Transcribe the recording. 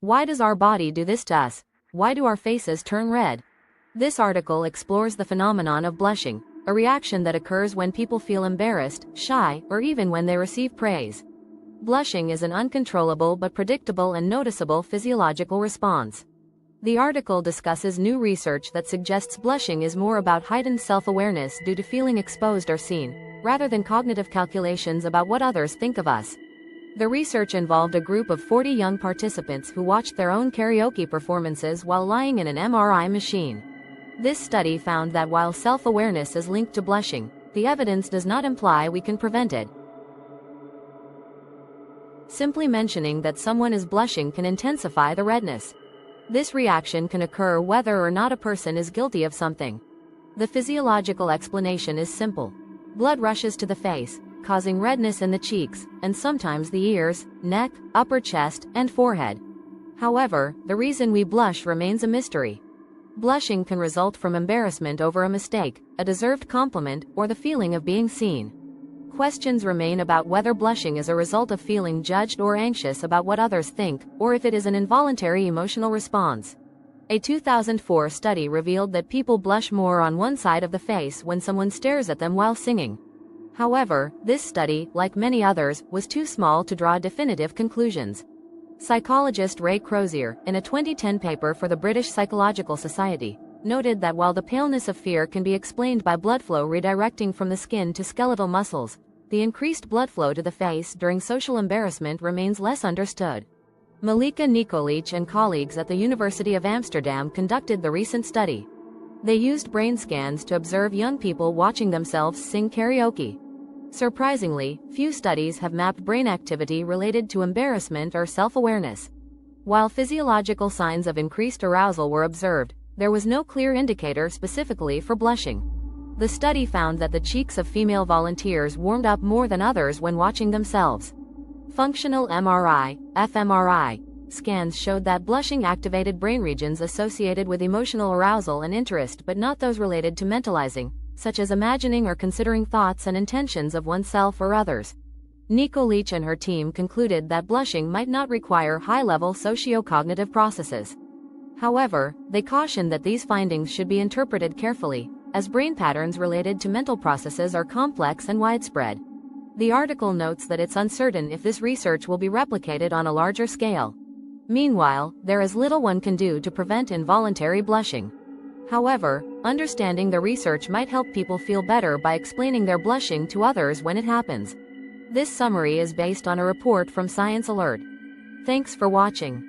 Why does our body do this to us? Why do our faces turn red? This article explores the phenomenon of blushing, a reaction that occurs when people feel embarrassed, shy, or even when they receive praise. Blushing is an uncontrollable but predictable and noticeable physiological response. The article discusses new research that suggests blushing is more about heightened self-awareness due to feeling exposed or seen, rather than cognitive calculations about what others think of us. The research involved a group of 40 young participants who watched their own karaoke performances while lying in an MRI machine. This study found that while self-awareness is linked to blushing, the evidence does not imply we can prevent it. Simply mentioning that someone is blushing can intensify the redness. This reaction can occur whether or not a person is guilty of something. The physiological explanation is simple. Blood rushes to the face, causing redness in the cheeks, and sometimes the ears, neck, upper chest, and forehead. However, the reason we blush remains a mystery. Blushing can result from embarrassment over a mistake, a deserved compliment, or the feeling of being seen. Questions remain about whether blushing is a result of feeling judged or anxious about what others think, or if it is an involuntary emotional response. A 2004 study revealed that people blush more on one side of the face when someone stares at them while singing. However, this study, like many others, was too small to draw definitive conclusions. Psychologist Ray Crozier, in a 2010 paper for the British Psychological Society, noted that while the paleness of fear can be explained by blood flow redirecting from the skin to skeletal muscles, the increased blood flow to the face during social embarrassment remains less understood. Malika Nikolic and colleagues at the University of Amsterdam conducted the recent study. They used brain scans to observe young people watching themselves sing karaoke. Surprisingly, few studies have mapped brain activity related to embarrassment or self-awareness. While physiological signs of increased arousal were observed, there was no clear indicator specifically for blushing. The study found that the cheeks of female volunteers warmed up more than others when watching themselves. Functional MRI, fMRI, scans showed that blushing activated brain regions associated with emotional arousal and interest but not those related to mentalizing, such as imagining or considering thoughts and intentions of oneself or others. Nikolic and her team concluded that blushing might not require high-level socio-cognitive processes. However, they cautioned that these findings should be interpreted carefully, as brain patterns related to mental processes are complex and widespread. The article notes that it's uncertain if this research will be replicated on a larger scale. Meanwhile, there is little one can do to prevent involuntary blushing. However, understanding the research might help people feel better by explaining their blushing to others when it happens. This summary is based on a report from Science Alert. Thanks for watching.